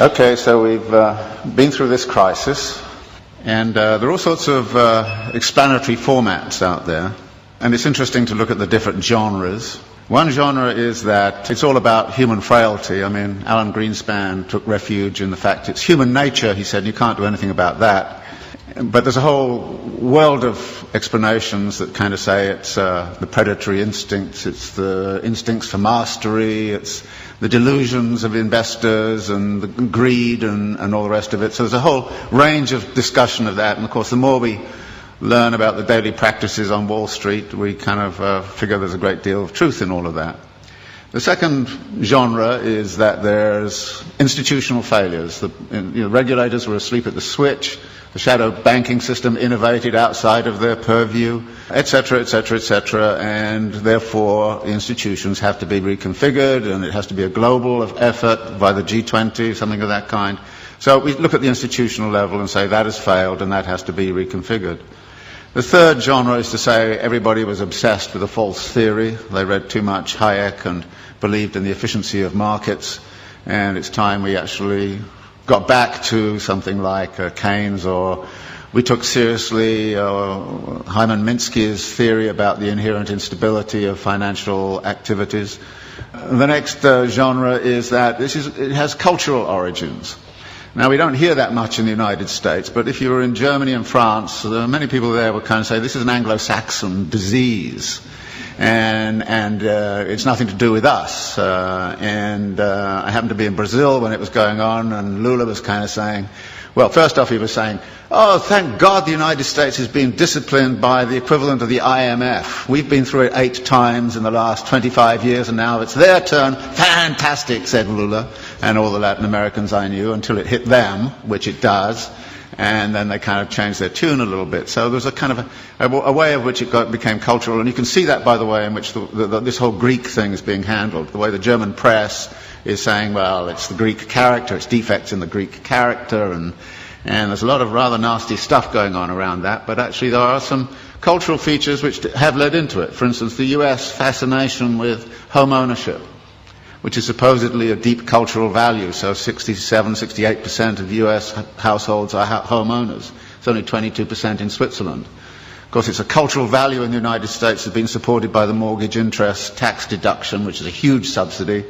Okay, so we've been through this crisis, and there are all sorts of explanatory formats out there, and it's interesting to look at the different genres. One genre is that it's all about human frailty. I mean, Alan Greenspan took refuge in the fact it's human nature, he said, you can't do anything about that. But there's a whole world of explanations that kind of say it's the predatory instincts, it's the instincts for mastery, it's the delusions of investors and the greed and all the rest of it. So there's a whole range of discussion of that. And of course, the more we learn about the daily practices on Wall Street, we kind of figure there's a great deal of truth in all of that. The second genre is that there's institutional failures. The regulators were asleep at the switch. The shadow banking system innovated outside of their purview, etc., etc., etc., and therefore the institutions have to be reconfigured, and it has to be a global effort by the G20, something of that kind. So we look at the institutional level and say that has failed and that has to be reconfigured. The third genre is to say everybody was obsessed with a false theory. They read too much Hayek and believed in the efficiency of markets, and it's time we actually got back to something like Keynes, or we took seriously Hyman Minsky's theory about the inherent instability of financial activities. The next genre is that it has cultural origins. Now, we don't hear that much in the United States, but if you were in Germany and France, many people there would kind of say this is an Anglo-Saxon disease. And it's nothing to do with us. I happened to be in Brazil when it was going on, and Lula was kind of saying, well, first off he was saying, oh, thank God the United States has been disciplined by the equivalent of the IMF. We've been through it 8 times in the last 25 years, and now it's their turn. Fantastic, said Lula, and all the Latin Americans I knew, until it hit them, which it does. And then they kind of changed their tune a little bit. So there's a kind of a way of which it became cultural. And you can see that by the way in which this whole Greek thing is being handled. The way the German press is saying, well, it's the Greek character, it's defects in the Greek character. And there's a lot of rather nasty stuff going on around that. But actually there are some cultural features which have led into it. For instance, the US fascination with home ownership, which is supposedly a deep cultural value. So 67, 68% of US households are homeowners. It's only 22% in Switzerland. Of course, it's a cultural value in the United States that's been supported by the mortgage interest tax deduction, which is a huge subsidy.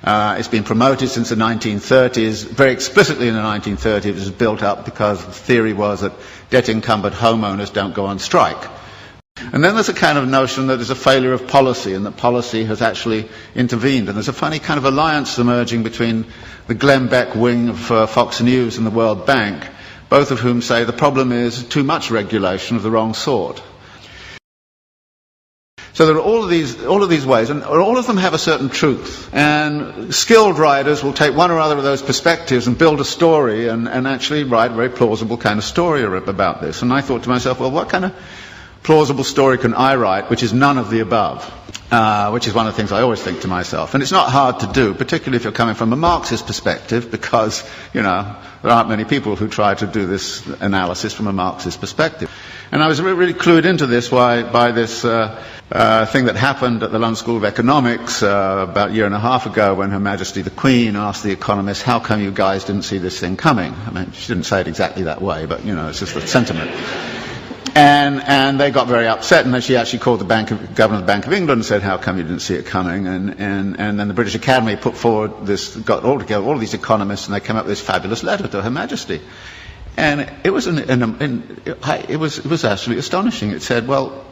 It's been promoted since the 1930s. Very explicitly in the 1930s, it was built up because the theory was that debt-encumbered homeowners don't go on strike. And then there's a kind of notion that there's a failure of policy, and that policy has actually intervened. And there's a funny kind of alliance emerging between the Glenn Beck wing of Fox News and the World Bank, both of whom say the problem is too much regulation of the wrong sort. So there are all of these ways, and all of them have a certain truth. And skilled writers will take one or other of those perspectives and build a story and actually write a very plausible kind of story about this. And I thought to myself, well, what kind of plausible story can I write which is none of the above, which is one of the things I always think to myself. And it's not hard to do, particularly if you're coming from a Marxist perspective, because, there aren't many people who try to do this analysis from a Marxist perspective. And I was really clued into this by this thing that happened at the London School of Economics about a year and a half ago, when Her Majesty the Queen asked the economists, how come you guys didn't see this thing coming? I mean, she didn't say it exactly that way, but, it's just the sentiment. And they got very upset, and then she actually called the governor of the Bank of England and said, how come you didn't see it coming? And then the British Academy put forward got all together all of these economists, and they came up with this fabulous letter to Her Majesty. And it was it was absolutely astonishing. It said, well,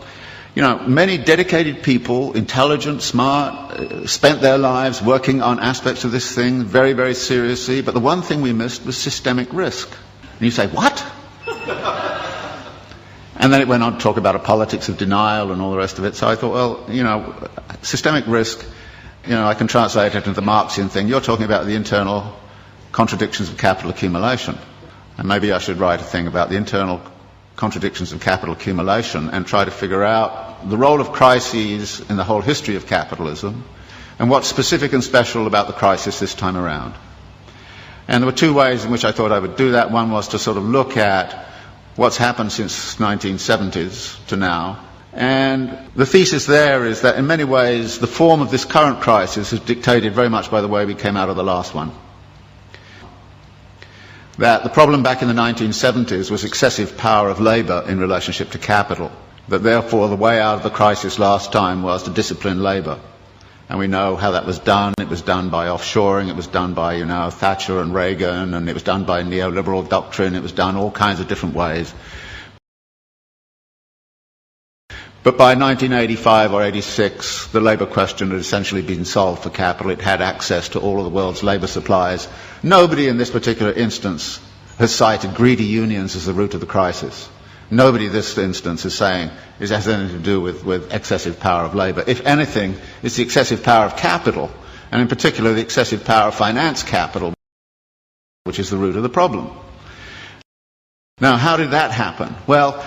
many dedicated people, intelligent, smart, spent their lives working on aspects of this thing very, very seriously, but the one thing we missed was systemic risk. And you say, what? And then it went on to talk about a politics of denial and all the rest of it. So I thought, well, systemic risk, I can translate it into the Marxian thing. You're talking about the internal contradictions of capital accumulation. And maybe I should write a thing about the internal contradictions of capital accumulation and try to figure out the role of crises in the whole history of capitalism and what's specific and special about the crisis this time around. And there were 2 ways in which I thought I would do that. One was to sort of look at what's happened since 1970s to now. And the thesis there is that in many ways the form of this current crisis is dictated very much by the way we came out of the last one. that the problem back in the 1970s was excessive power of labour in relationship to capital, that therefore the way out of the crisis last time was to discipline labour. And we know how that was done. It was done by offshoring, it was done by, Thatcher and Reagan, and it was done by neoliberal doctrine, it was done all kinds of different ways. But by 1985 or 86, the labour question had essentially been solved for capital. It had access to all of the world's labour supplies. Nobody in this particular instance has cited greedy unions as the root of the crisis. Nobody in this instance is saying it has anything to do with excessive power of labour. If anything, it's the excessive power of capital, and in particular the excessive power of finance capital, which is the root of the problem. Now, how did that happen? Well,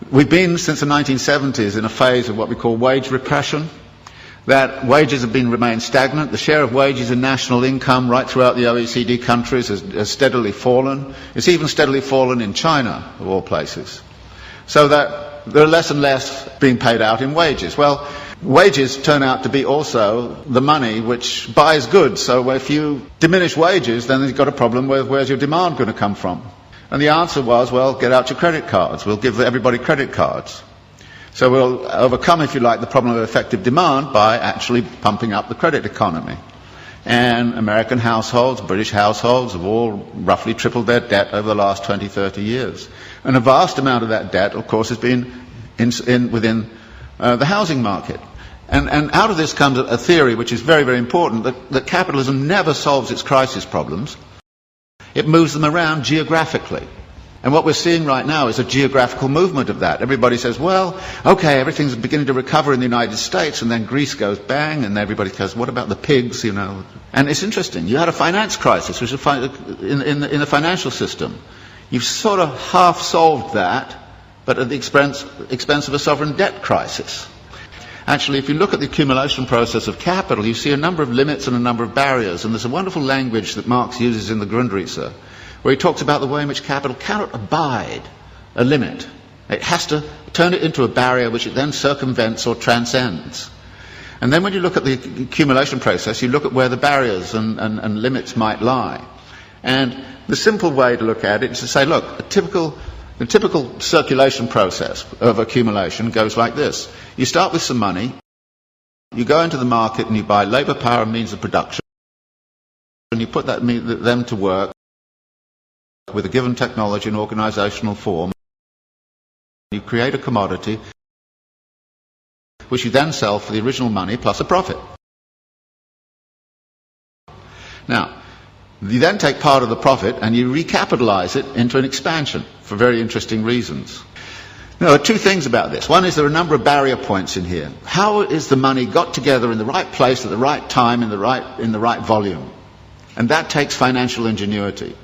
we've been, since the 1970s, in a phase of what we call wage repression, that wages have remained stagnant. The share of wages in national income right throughout the OECD countries has steadily fallen. It's even steadily fallen in China, of all places. So that there are less and less being paid out in wages. Well, wages turn out to be also the money which buys goods. So if you diminish wages, then you've got a problem with where's your demand going to come from? And the answer was, well, get out your credit cards. We'll give everybody credit cards. So we'll overcome, if you like, the problem of effective demand by actually pumping up the credit economy. And American households, British households have all roughly tripled their debt over the last 20, 30 years. And a vast amount of that debt, of course, has been within the housing market. And out of this comes a theory which is very, very important, that capitalism never solves its crisis problems. It moves them around geographically. And what we're seeing right now is a geographical movement of that. Everybody says, well, okay, everything's beginning to recover in the United States, and then Greece goes bang, and everybody goes, what about the pigs, And it's interesting. You had a finance crisis, which is in the financial system. You've sort of half solved that, but at the expense of a sovereign debt crisis. Actually, if you look at the accumulation process of capital, you see a number of limits and a number of barriers. And there's a wonderful language that Marx uses in the Grundrisse, where he talks about the way in which capital cannot abide a limit. It has to turn it into a barrier which it then circumvents or transcends. And then when you look at the accumulation process, you look at where the barriers and limits might lie. And the simple way to look at it is to say, look, the typical circulation process of accumulation goes like this. You start with some money, you go into the market and you buy labour, power and means of production, and you put them to work with a given technology and organisational form. You create a commodity which you then sell for the original money plus a profit. Now, you then take part of the profit and you recapitalise it into an expansion for very interesting reasons. Now, there are two things about this. One is there are a number of barrier points in here. How is the money got together in the right place at the right time in the right volume? And that takes financial ingenuity.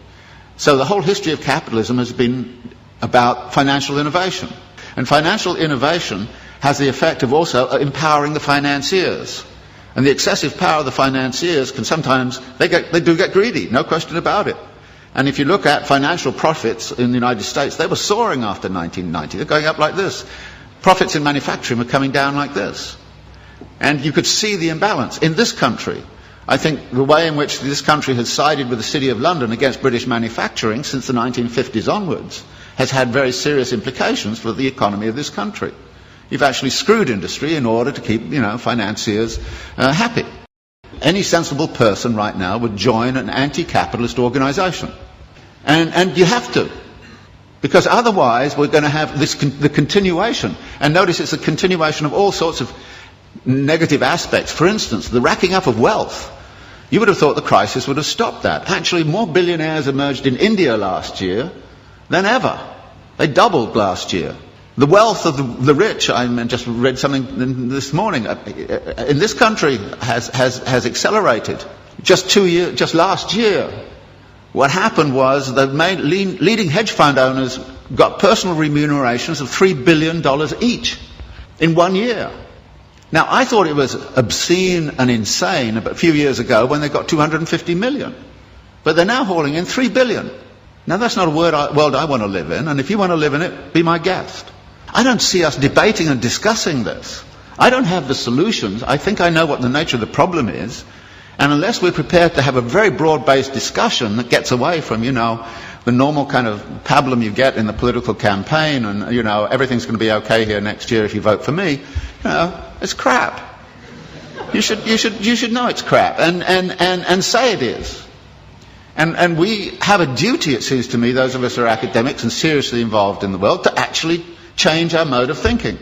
So the whole history of capitalism has been about financial innovation. And financial innovation has the effect of also empowering the financiers. And the excessive power of the financiers can sometimes, they do get greedy, no question about it. And if you look at financial profits in the United States, they were soaring after 1990. They're going up like this. Profits in manufacturing were coming down like this. And you could see the imbalance. In this country, I think the way in which this country has sided with the City of London against British manufacturing since the 1950s onwards has had very serious implications for the economy of this country. You've actually screwed industry in order to keep, financiers happy. Any sensible person right now would join an anti-capitalist organisation. And you have to. Because otherwise we're going to have the continuation. And notice it's a continuation of all sorts of negative aspects. For instance, the racking up of wealth. You would have thought the crisis would have stopped that. Actually, more billionaires emerged in India last year than ever. They doubled last year. The wealth of the rich, I just read something this morning, in this country has accelerated. Just last year, what happened was the leading hedge fund owners got personal remunerations of $3 billion each in 1 year. Now, I thought it was obscene and insane a few years ago when they got 250 million. But they're now hauling in 3 billion. Now, that's not a world I want to live in, and if you want to live in it, be my guest. I don't see us debating and discussing this. I don't have the solutions. I think I know what the nature of the problem is. And unless we're prepared to have a very broad-based discussion that gets away from, the normal kind of pablum you get in the political campaign, and, you know, everything's going to be okay here next year if you vote for me, you know, it's crap. You should know it's crap, and say it is. And we have a duty, it seems to me, those of us who are academics and seriously involved in the world, to actually change our mode of thinking.